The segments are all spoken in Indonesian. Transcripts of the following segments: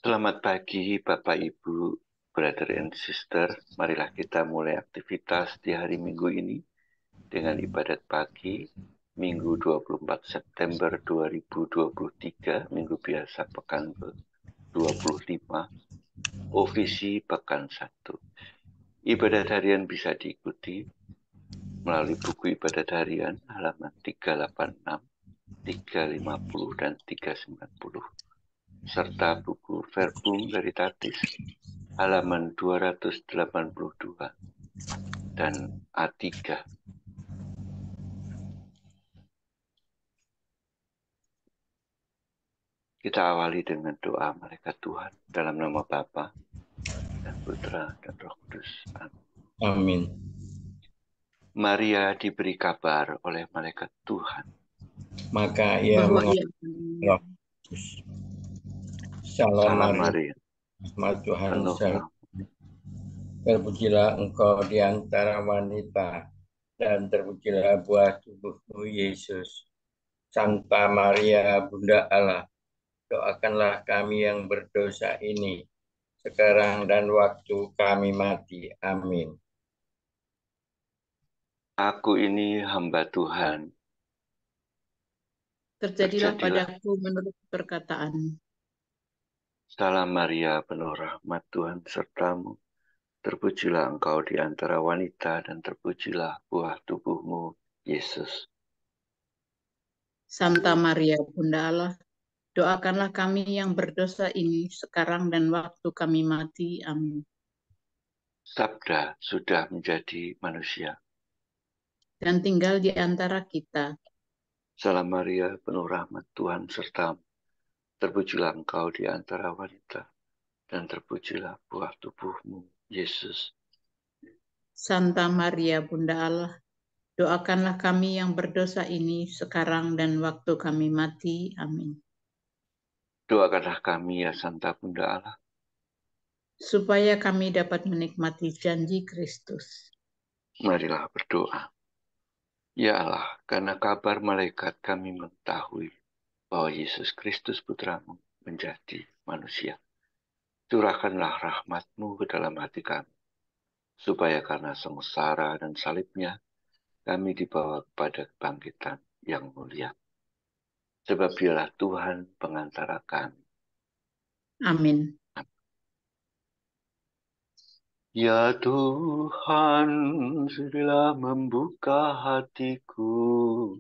Selamat pagi Bapak Ibu, Brother and Sister. Marilah kita mulai aktivitas di hari Minggu ini dengan ibadat pagi Minggu 24 September 2023, Minggu biasa pekan ke-25, Ofisi pekan 1. Ibadat harian bisa diikuti melalui buku ibadat harian halaman 386, 350, dan 390. Serta buku Verbum Veritatis halaman 282 dan A3. Kita awali dengan doa malaikat Tuhan dalam nama Bapa dan Putra dan Roh Kudus. Amin. Amin. Maria diberi kabar oleh malaikat Tuhan Maka ia bahwa mengalami Roh Kudus. Salam Salam Maria, Maria, rahmat Tuhan penuh serta rahmat. terpujilah engkau di antara wanita, dan terpujilah buah tubuhmu Yesus. Santa Maria, Bunda Allah, doakanlah kami yang berdosa ini, sekarang dan waktu kami mati. Amin. Aku ini hamba Tuhan, terjadilah terjadilah. padaku menurut perkataan. Salam Maria, penuh rahmat Tuhan sertamu. Terpujilah engkau di antara wanita dan terpujilah buah tubuhmu, Yesus. Santa Maria, Bunda Allah, doakanlah kami yang berdosa ini sekarang dan waktu kami mati. Amin. Sabda sudah menjadi manusia. Dan tinggal di antara kita. Salam Maria, penuh rahmat Tuhan sertamu. Terpujilah engkau di antara wanita, dan terpujilah buah tubuhmu, Yesus. Santa Maria, Bunda Allah, doakanlah kami yang berdosa ini sekarang dan waktu kami mati. Amin. Doakanlah kami ya Santa Bunda Allah, Supaya kami dapat menikmati janji Kristus. marilah berdoa. Ya Allah, karena kabar malaikat kami mengetahui bahwa Yesus Kristus Putramu menjadi manusia. Curahkanlah rahmat-Mu ke dalam hati kami, supaya karena sengsara dan salibnya, kami dibawa kepada kebangkitan yang mulia. Sebab dialah Tuhan pengantara kami. Amin. Ya Tuhan, sudilah membuka hatiku,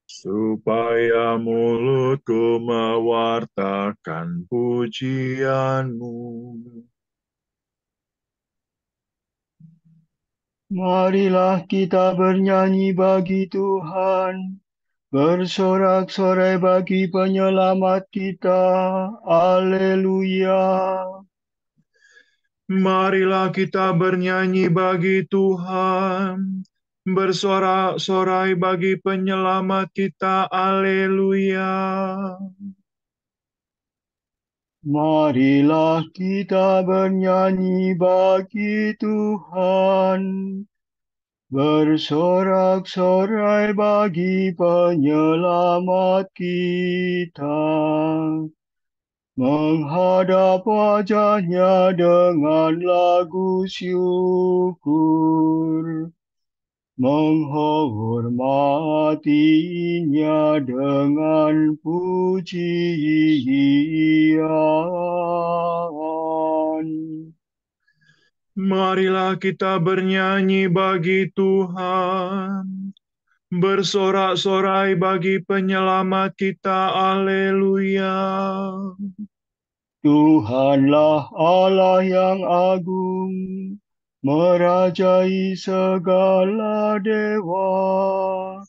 supaya mulutku mewartakan pujian-Mu. Marilah kita bernyanyi bagi Tuhan, bersorak-sorai bagi penyelamat kita. Haleluya. Marilah kita bernyanyi bagi Tuhan, bersorak-sorai bagi penyelamat kita. Haleluya. Marilah kita bernyanyi bagi Tuhan, bersorak-sorai bagi penyelamat kita, menghadap wajah-Nya dengan lagu syukur, menghormatinya dengan pujian. Marilah kita bernyanyi bagi Tuhan, bersorak-sorai bagi penyelamat kita. Haleluya. Tuhanlah Allah yang agung, merajai segala dewa.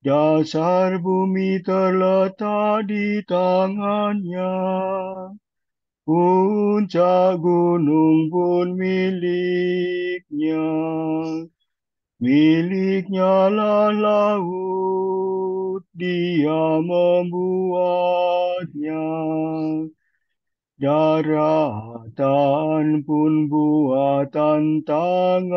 Dasar bumi terletak di tangan-Nya, puncak gunung pun milik-Nya. Milik-Nya lah laut, Dia membuatnya. Daratan pun buatan tangan-Nya.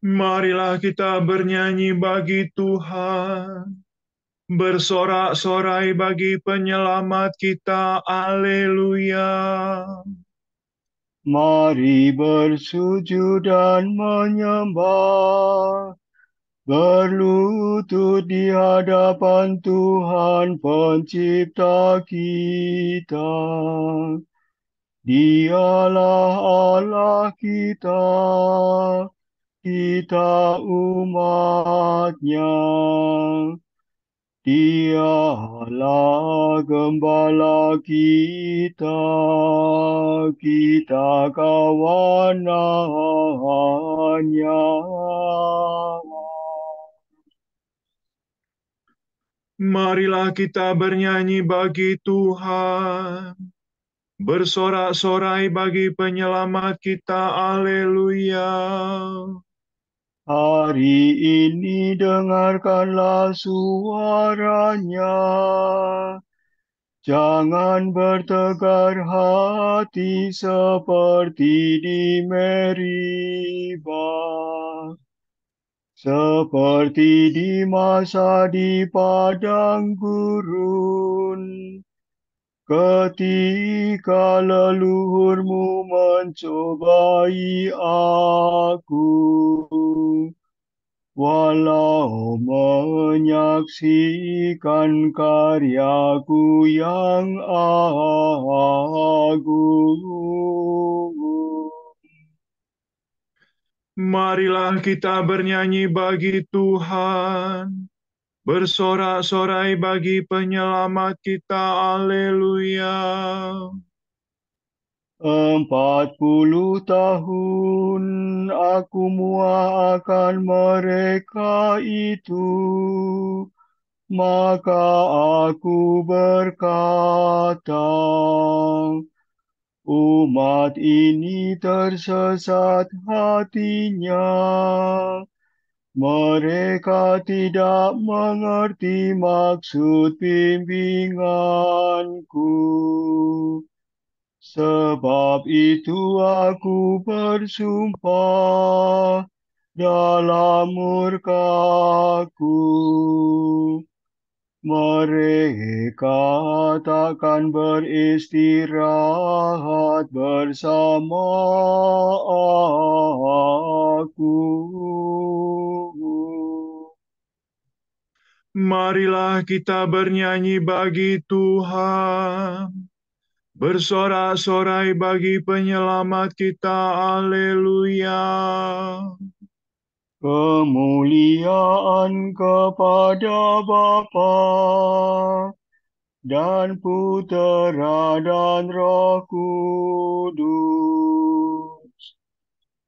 Marilah kita bernyanyi bagi Tuhan, Bersorak-sorai bagi penyelamat kita, Haleluya. Mari bersujud dan menyembah, berlutut di hadapan Tuhan Pencipta kita. Dialah Allah kita, kita umat-Nya. Dialah gembala kita, kita kawanannya. Marilah kita bernyanyi bagi Tuhan. Bersorak-sorai bagi penyelamat kita, Haleluya. Hari ini dengarkanlah suaranya. Jangan bertegar hati seperti di Meribah, seperti di masa di padang gurun, ketika leluhurmu mencobai aku. Walau menyaksikan karyaku yang agung. Marilah kita bernyanyi bagi Tuhan. Bersorak-sorai bagi penyelamat kita, Haleluya. 40 tahun aku muak akan mereka itu, maka aku berkata, umat ini tersesat hatinya. Mereka tidak mengerti maksud bimbinganku. Sebab itu aku bersumpah dalam murkaku. Mereka takkan beristirahat bersama aku. Marilah kita bernyanyi bagi Tuhan. Bersorak-sorai bagi penyelamat kita, Haleluya. Kemuliaan kepada Bapa dan Putera dan Roh Kudus,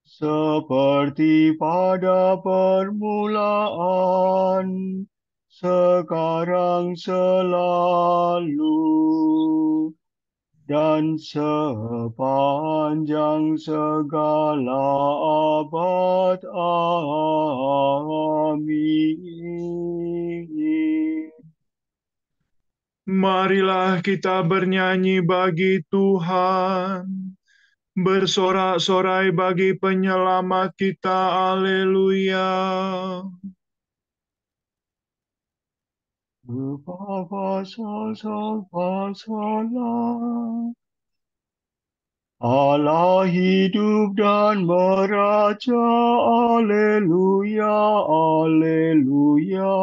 seperti pada permulaan, sekarang, selalu, dan sepanjang segala abad. Amin. Marilah kita bernyanyi bagi Tuhan. Bersorak-sorai bagi penyelamat kita, Haleluya. Allah hidup dan meraja, Aleluya, Aleluya.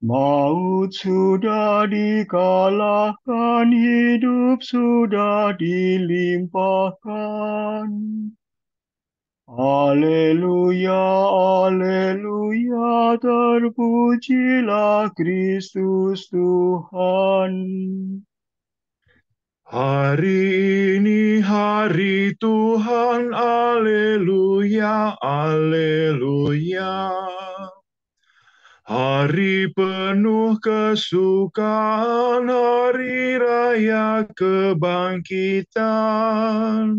Maut sudah dikalahkan, hidup sudah dilimpahkan. Aleluya, Aleluya, terpujilah Kristus Tuhan. Hari ini hari Tuhan, Haleluya, Haleluya. Hari penuh kesukaan, hari raya kebangkitan.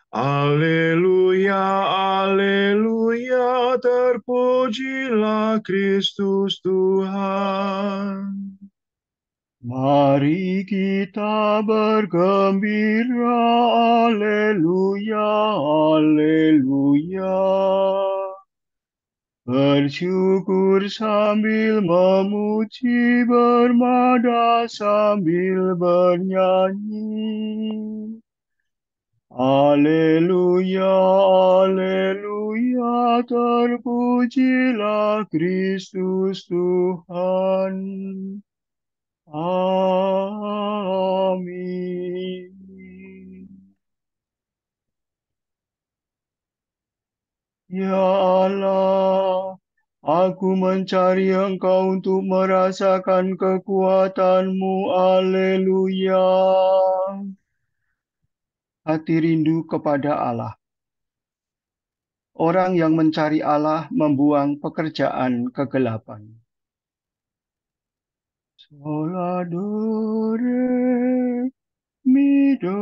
Haleluya, Haleluya, terpujilah Kristus Tuhan. Mari kita bergembira, Aleluya, Aleluya. Bersyukur sambil memuji, bermada sambil bernyanyi. Haleluya, haleluya, terpujilah Kristus Tuhan. Amin. Ya Allah, aku mencari Engkau untuk merasakan kekuatan-Mu. Haleluya. Hati rindu kepada Allah. Orang yang mencari Allah membuang pekerjaan kegelapan. Sola do re mi do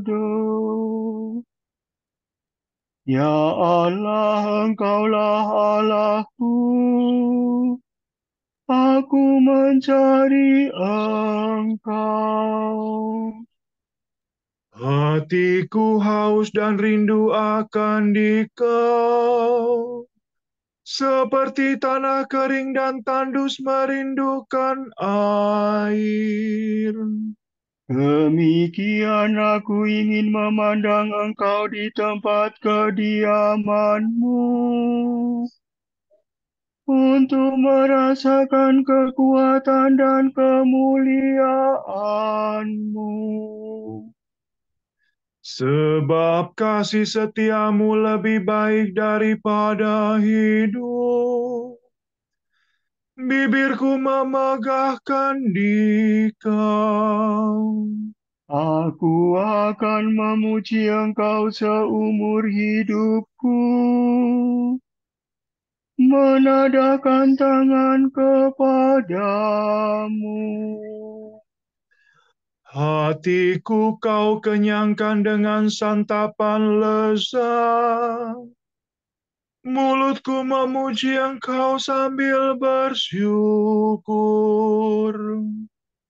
do. Ya Allah, Engkaulah Allahku. Aku mencari Engkau. Hatiku haus dan rindu akan Dikau, seperti tanah kering dan tandus merindukan air. Demikian aku ingin memandang Engkau di tempat kediaman-Mu, untuk merasakan kekuatan dan kemuliaan-Mu. Sebab kasih setiamu lebih baik daripada hidup. Bibirku memegahkan Dikau. Aku akan memuji Engkau seumur hidupku, menadahkan tangan kepadamu. Hatiku kau kenyangkan dengan santapan lezat. Mulutku memuji Engkau sambil bersyukur.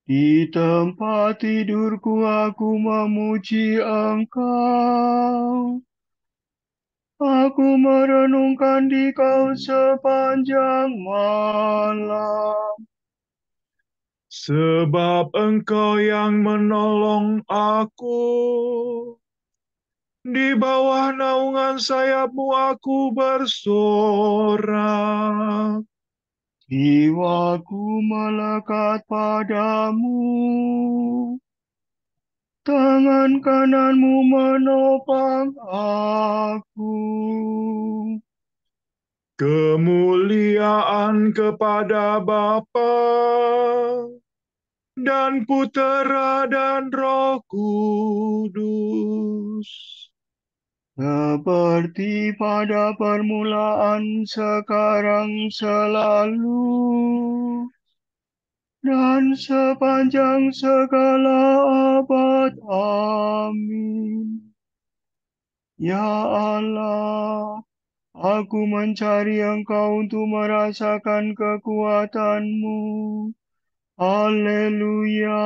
Di tempat tidurku aku memuji Engkau. Aku merenungkan Dikau sepanjang malam. Sebab Engkau yang menolong aku. Di bawah naungan sayap-Mu aku bersorak. Jiwaku melekat padamu. Tangan kanan-Mu menopang aku. Kemuliaan kepada Bapa dan Putera dan Roh Kudus. Seperti pada permulaan, sekarang, selalu, dan sepanjang segala abad. Amin. Ya Allah, aku mencari Engkau untuk merasakan kekuatan-Mu. Haleluya.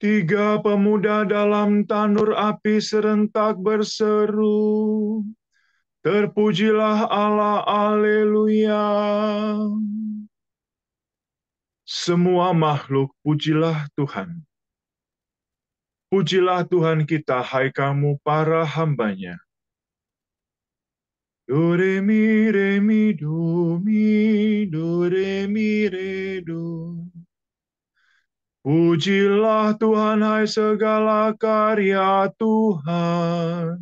Tiga pemuda dalam tanur api serentak berseru, terpujilah Allah, Haleluya. Semua makhluk, pujilah Tuhan. Pujilah Tuhan kita, hai kamu para hamba-Nya. Do, re, mi, do, mi, do, re, mi, re, do. Pujilah Tuhan, hai segala karya Tuhan.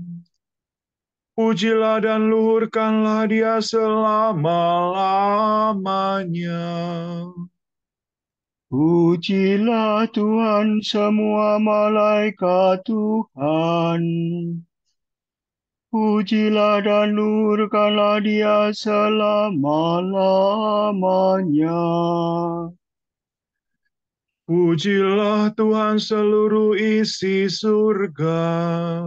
Pujilah dan luhurkanlah Dia selama-lamanya. Pujilah Tuhan semua malaikat Tuhan. Pujilah dan luhurkanlah Dia selama-lamanya. Pujilah Tuhan seluruh isi surga.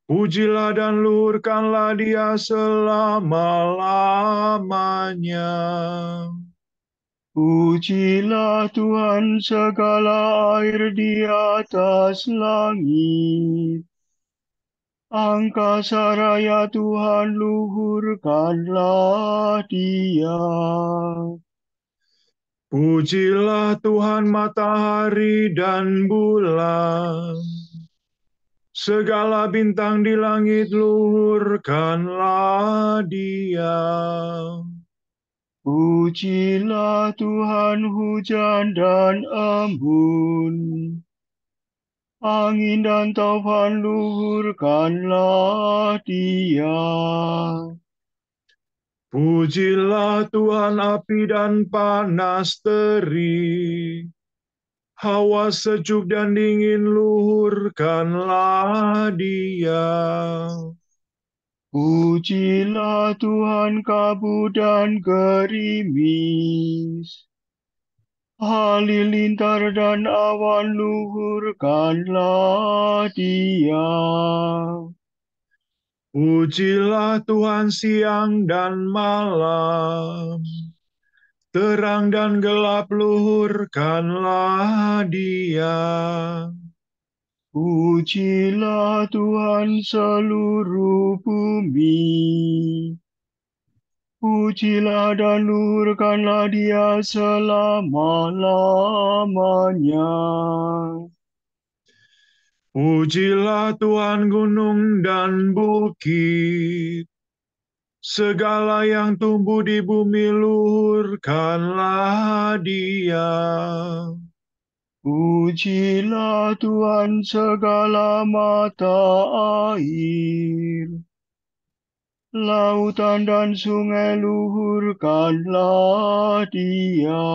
Pujilah dan luhurkanlah Dia selama-lamanya. Pujilah Tuhan segala air di atas langit. Angkasa raya Tuhan, luhurkanlah Dia. Pujilah Tuhan matahari dan bulan. Segala bintang di langit luhurkanlah Dia. Pujilah Tuhan hujan dan embun. Angin dan taufan luhurkanlah Dia. Pujilah Tuhan api dan panas terik. Hawa sejuk dan dingin luhurkanlah Dia. Pujilah Tuhan kabut dan gerimis. Halilintar dan awan luhurkanlah Dia. Pujilah Tuhan siang dan malam. Terang dan gelap luhurkanlah Dia. Pujilah Tuhan seluruh bumi. Pujilah dan luhurkanlah Dia selama-lamanya. Pujilah Tuhan gunung dan bukit. Segala yang tumbuh di bumi luhurkanlah Dia. Pujilah Tuhan segala mata air. Lautan dan sungai luhurkanlah Dia.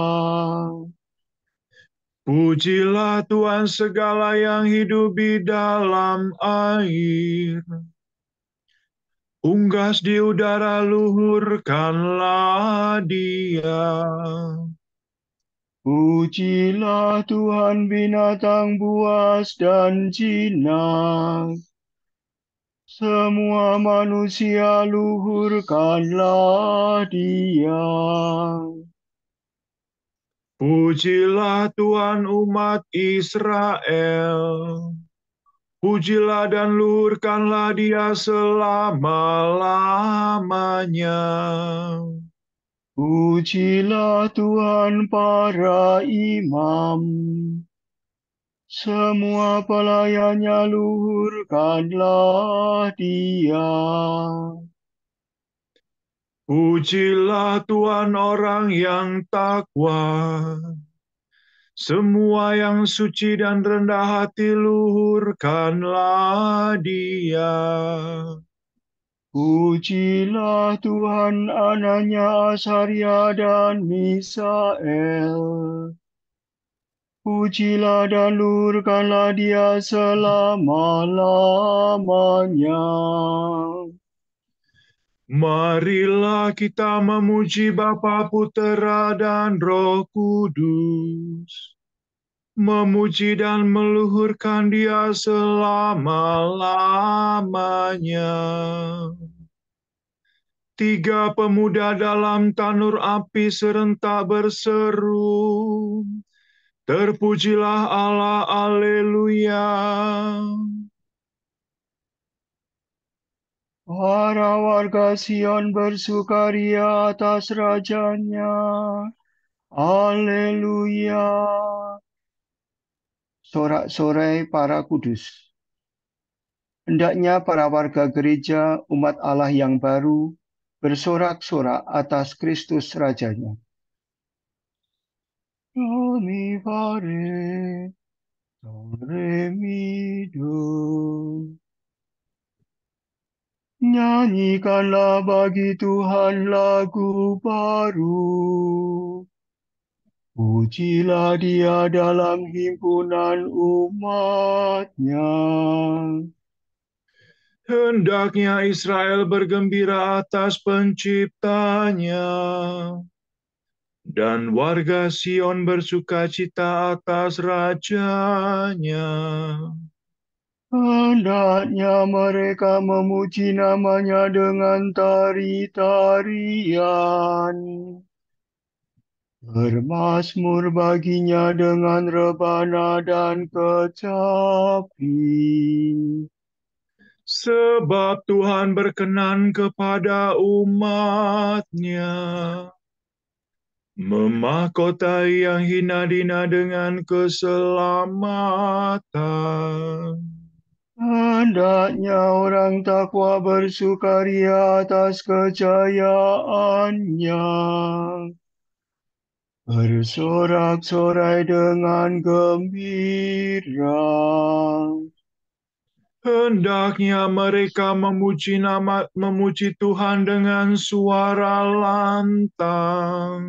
Pujilah Tuhan segala yang hidup di dalam air. Unggas di udara luhurkanlah Dia. Pujilah Tuhan binatang buas dan jinak. Semua manusia luhurkanlah Dia. Pujilah Tuhan umat Israel. Pujilah dan luhurkanlah Dia selama-lamanya. Pujilah Tuhan para imam. Semua pelayannya luhurkanlah Dia. Pujilah Tuhan orang yang takwa. Semua yang suci dan rendah hati luhurkanlah Dia. Pujilah Tuhan anaknya Asaria dan Misael. Pujilah dan luhurkanlah Dia selama-lamanya. Marilah kita memuji Bapa, Putera, dan Roh Kudus. Memuji dan meluhurkan Dia selama-lamanya. Tiga pemuda dalam tanur api serentak berseru, terpujilah Allah, Haleluya. Para warga Sion bersukaria atas rajanya. Haleluya. Sorak-sorai para kudus. Hendaknya para warga gereja umat Allah yang baru bersorak-sorak atas Kristus Rajanya. Do mi fare, do re mi do. Nyanyikanlah bagi Tuhan lagu baru. Pujilah Dia dalam himpunan umat-Nya. Hendaknya Israel bergembira atas penciptanya, dan warga Sion bersukacita atas rajanya. Hendaknya mereka memuji nama-Nya dengan tari-tarian. Bermazmur baginya dengan rebana dan kecapi. Sebab Tuhan berkenan kepada umat-Nya, memahkotai yang hina dina dengan keselamatan. Hendaknya orang takwa bersukaria atas kejayaannya, bersorak-sorai dengan gembira. Hendaknya mereka memuji Tuhan dengan suara lantang,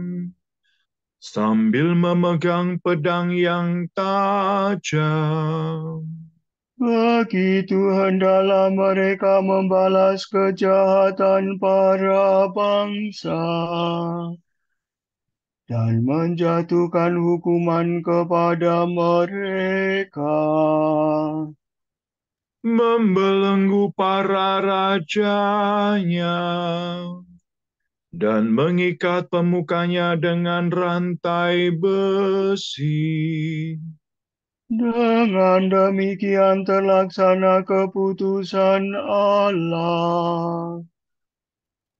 sambil memegang pedang yang tajam. Begitu hendaklah mereka membalas kejahatan para bangsa dan menjatuhkan hukuman kepada mereka. Membelenggu para rajanya dan mengikat pemukanya dengan rantai besi. Dengan demikian terlaksana keputusan Allah,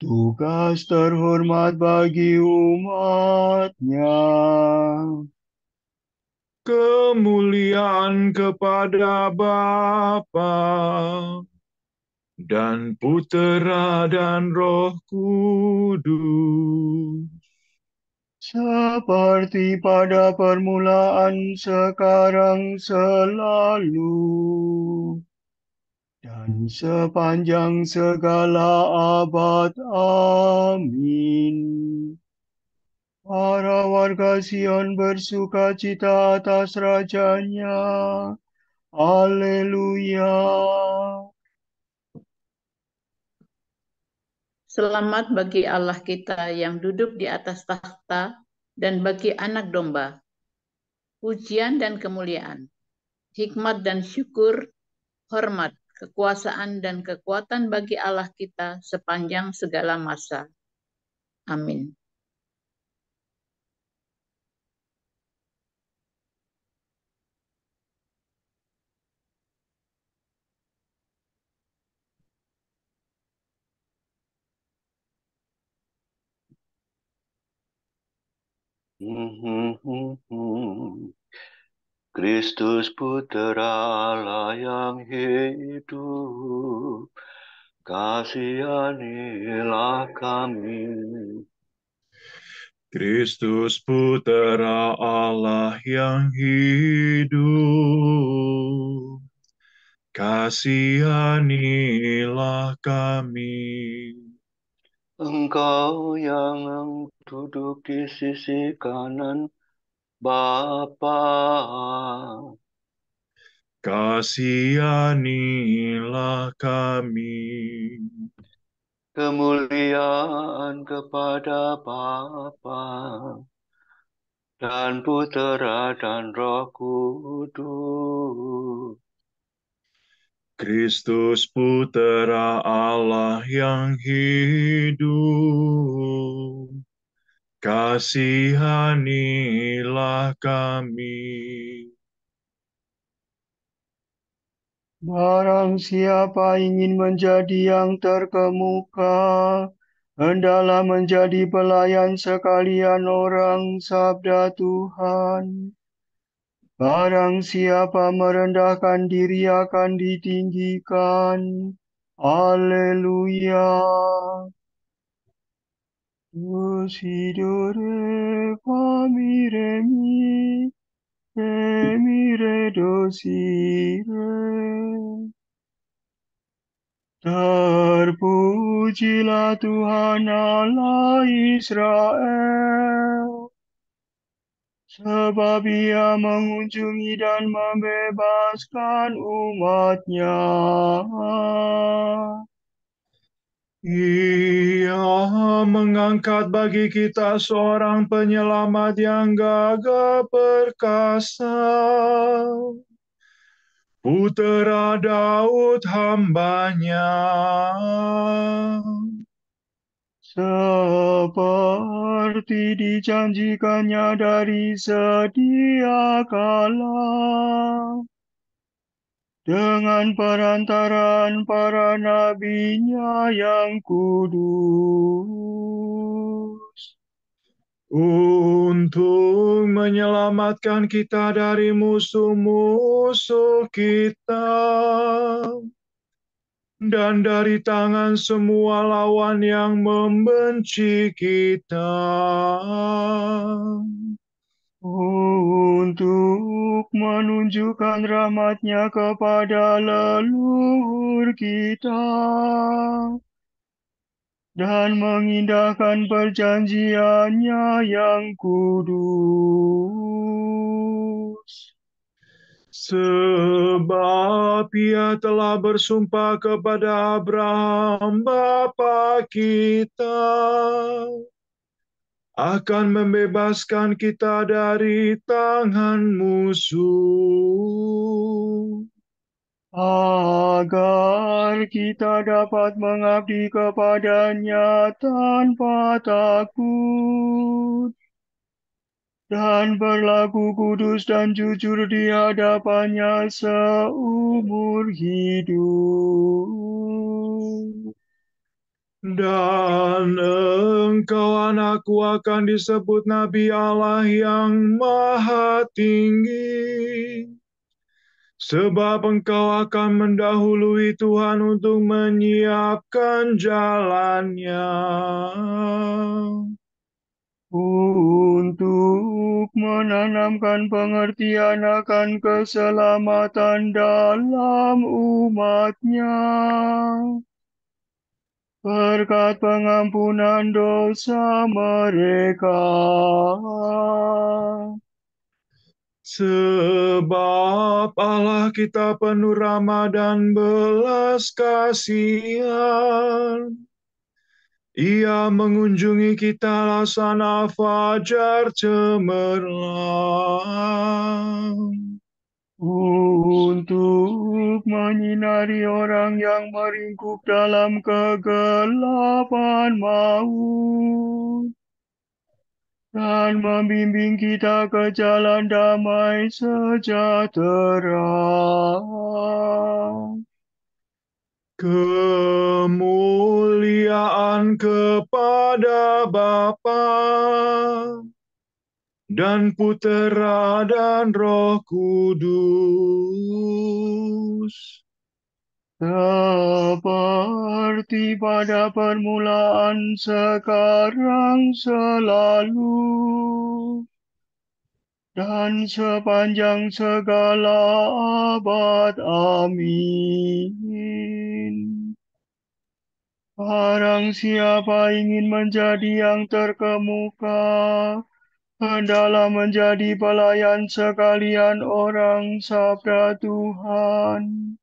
tugas terhormat bagi umat-Nya. Kemuliaan kepada Bapa dan Putera dan Roh Kudus, Seperti pada permulaan, sekarang, selalu, dan sepanjang segala abad. Amin. Para warga Sion bersukacita atas rajanya. Haleluya. Selamat bagi Allah kita yang duduk di atas takhta dan bagi anak domba. Pujian dan kemuliaan, hikmat dan syukur, hormat, kekuasaan dan kekuatan bagi Allah kita sepanjang segala masa. Amin. Kristus Putera Allah yang hidup, kasihanilah kami. Kristus Putera Allah yang hidup, kasihanilah kami. Engkau yang duduk di sisi kanan Bapa, kasihanilah kami. kemuliaan kepada Bapa dan Putera dan Roh Kudus. Kristus Putera Allah yang hidup, kasihanilah kami. Barang siapa ingin menjadi yang terkemuka, hendaklah menjadi pelayan sekalian orang sabda Tuhan. Barang siapa merendahkan diri akan ditinggikan. Haleluya. Dosidore fami remi, remi re dosire. Terpujilah Tuhan Allah Israel, sebab Ia mengunjungi dan membebaskan umat-Nya. Ia mengangkat bagi kita seorang penyelamat yang gagah perkasa, Putera Daud hamba-Nya. Seperti dijanjikannya dari sedia kala, dengan perantaraan para nabinya yang kudus, untuk menyelamatkan kita dari musuh-musuh kita dan dari tangan semua lawan yang membenci kita, untuk menunjukkan rahmat-Nya kepada leluhur kita dan mengindahkan perjanjian-Nya yang kudus. sebab Ia telah bersumpah kepada Abraham bapa kita akan membebaskan kita dari tangan musuh, Agar kita dapat mengabdi kepada-Nya tanpa takut dan berlaku kudus dan jujur di hadapan-Nya seumur hidup. dan engkau anakku akan disebut Nabi Allah yang Maha Tinggi, sebab engkau akan mendahului Tuhan untuk menyiapkan jalannya, Untuk menanamkan pengertian akan keselamatan dalam umat-Nya, berkat pengampunan dosa mereka. sebab Allah kita penuh rahmat dan belas kasihan. Ia mengunjungi kita laksana fajar cemerlang, Untuk menyinari orang yang meringkuk dalam kegelapan maut, dan membimbing kita ke jalan damai sejahtera. kemuliaan kepada Bapa dan Putera dan Roh Kudus, Seperti pada permulaan, sekarang, selalu, dan sepanjang segala abad. Amin. Barang siapa ingin menjadi yang terkemuka, hendaklah menjadi pelayan sekalian orang, sabda Tuhan.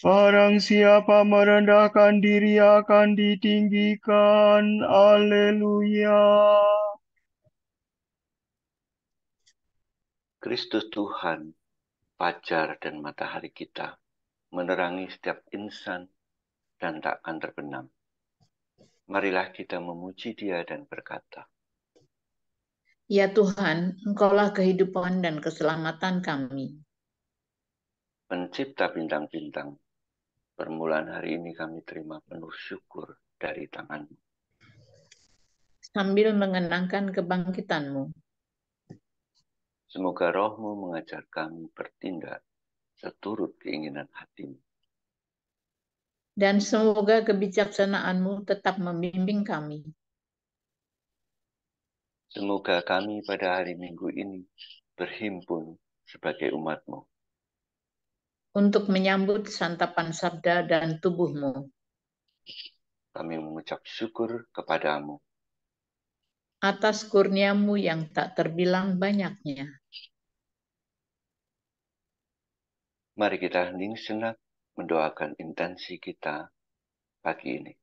Barang siapa merendahkan diri akan ditinggikan. Haleluya. Kristus Tuhan, fajar dan matahari kita, menerangi setiap insan dan tak akan terbenam. Marilah kita memuji Dia dan berkata, Ya Tuhan, Engkaulah kehidupan dan keselamatan kami. Pencipta bintang-bintang, permulaan hari ini kami terima penuh syukur dari tangan-Mu. Sambil mengenangkan kebangkitan-Mu, Semoga Roh-Mu mengajar kami bertindak seturut keinginan hati-Mu. dan semoga kebijaksanaan-Mu tetap membimbing kami. Semoga kami pada hari Minggu ini berhimpun sebagai umat-Mu. Untuk menyambut santapan sabda dan tubuh-Mu, Kami mengucap syukur kepada-Mu. atas kurnia-Mu yang tak terbilang banyaknya. Mari kita hening sejenak mendoakan intensi kita pagi ini.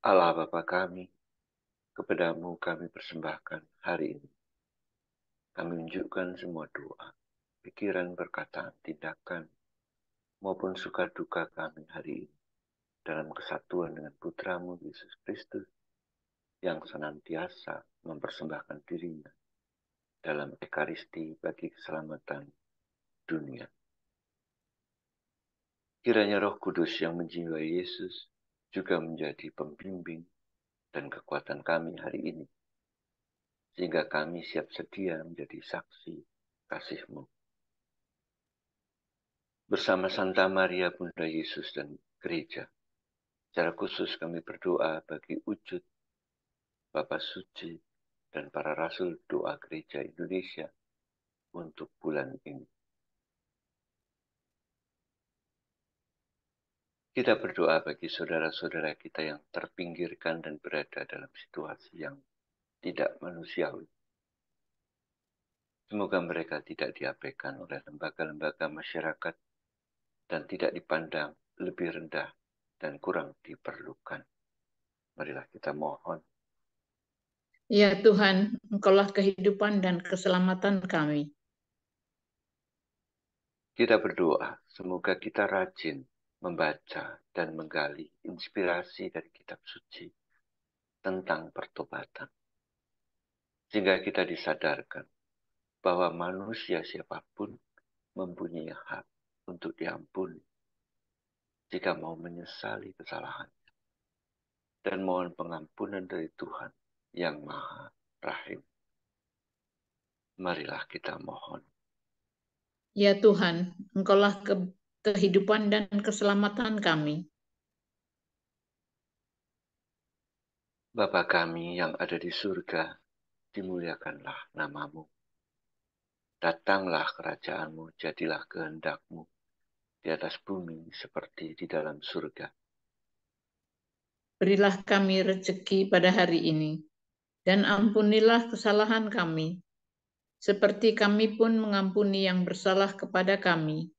Allah Bapa kami, kepadamu kami persembahkan hari ini. Kami menunjukkan semua doa, pikiran, perkataan, tindakan, maupun suka duka kami hari ini dalam kesatuan dengan Putramu Yesus Kristus yang senantiasa mempersembahkan dirinya dalam ekaristi bagi keselamatan dunia. Kiranya Roh Kudus yang menjiwai Yesus juga menjadi pembimbing dan kekuatan kami hari ini, sehingga kami siap sedia menjadi saksi kasih-Mu. Bersama Santa Maria Bunda Yesus dan Gereja, secara khusus kami berdoa bagi wujud Bapa Suci dan para Rasul Doa Gereja Indonesia untuk bulan ini. Kita berdoa bagi saudara-saudara kita yang terpinggirkan dan berada dalam situasi yang tidak manusiawi. Semoga mereka tidak diabaikan oleh lembaga-lembaga masyarakat dan tidak dipandang lebih rendah dan kurang diperlukan. Marilah kita mohon. Ya Tuhan, Engkaulah kehidupan dan keselamatan kami. Kita berdoa, semoga kita rajin membaca dan menggali inspirasi dari kitab suci tentang pertobatan. Sehingga kita disadarkan bahwa manusia siapapun mempunyai hak untuk diampuni jika mau menyesali kesalahan dan mohon pengampunan dari Tuhan yang Maha Rahim. Marilah kita mohon. Ya Tuhan, Engkaulah kehidupan dan keselamatan kami. Bapa kami yang ada di surga, dimuliakanlah nama-Mu. Datanglah kerajaan-Mu, jadilah kehendak-Mu di atas bumi seperti di dalam surga. Berilah kami rezeki pada hari ini, dan ampunilah kesalahan kami, seperti kami pun mengampuni yang bersalah kepada kami.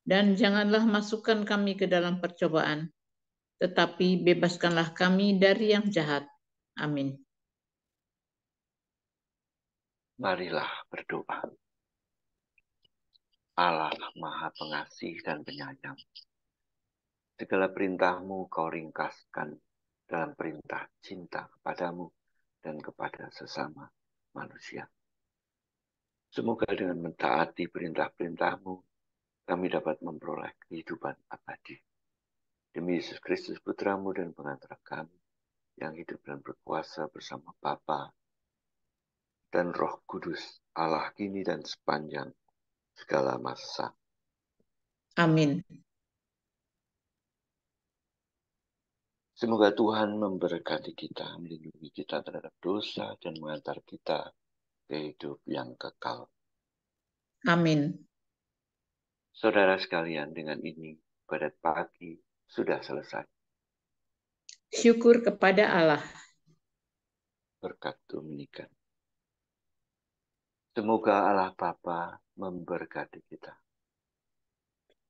Dan janganlah masukkan kami ke dalam percobaan, tetapi bebaskanlah kami dari yang jahat. Amin. Marilah berdoa. Allah Maha Pengasih dan Penyayang, segala perintah-Mu Kau ringkaskan dalam perintah cinta kepadamu dan kepada sesama manusia. Semoga dengan mentaati perintah-perintah-Mu, kami dapat memperoleh kehidupan abadi. Demi Yesus Kristus Putra-Mu dan pengantara kami, yang hidup dan berkuasa bersama Bapa dan Roh Kudus, Allah kini dan sepanjang segala masa. Amin. Semoga Tuhan memberkati kita, melindungi kita terhadap dosa, dan mengantar kita ke hidup yang kekal. Amin. Saudara sekalian, dengan ini, ibadat pagi sudah selesai. Syukur kepada Allah. Berkat Dominikan. Semoga Allah Bapa memberkati kita.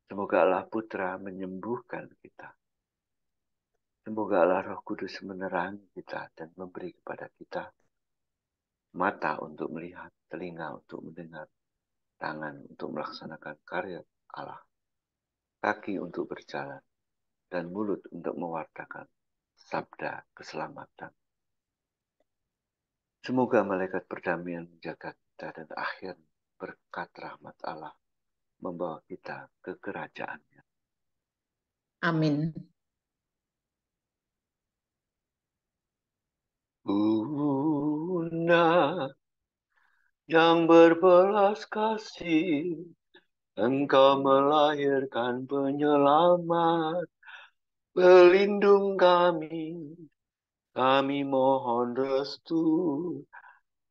Semoga Allah Putra menyembuhkan kita. Semoga Allah Roh Kudus menerangi kita dan memberi kepada kita mata untuk melihat, telinga untuk mendengar, tangan untuk melaksanakan karya Allah, kaki untuk berjalan, dan mulut untuk mewartakan sabda keselamatan. Semoga malaikat perdamaian menjaga kita dan akhir berkat rahmat Allah membawa kita ke kerajaannya. Amin. Bunda yang berbelas kasih, Engkau melahirkan penyelamat, pelindung kami. Kami mohon restu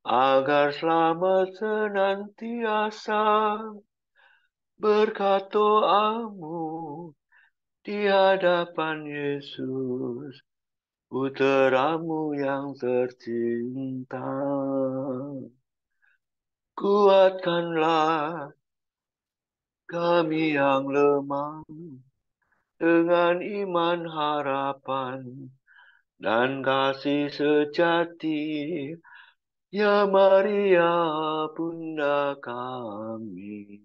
agar selamat senantiasa berkat doamu di hadapan Yesus, Putra-Mu yang tercinta. Kuatkanlah kami yang lemah dengan iman harapan dan kasih sejati, ya Maria Bunda kami.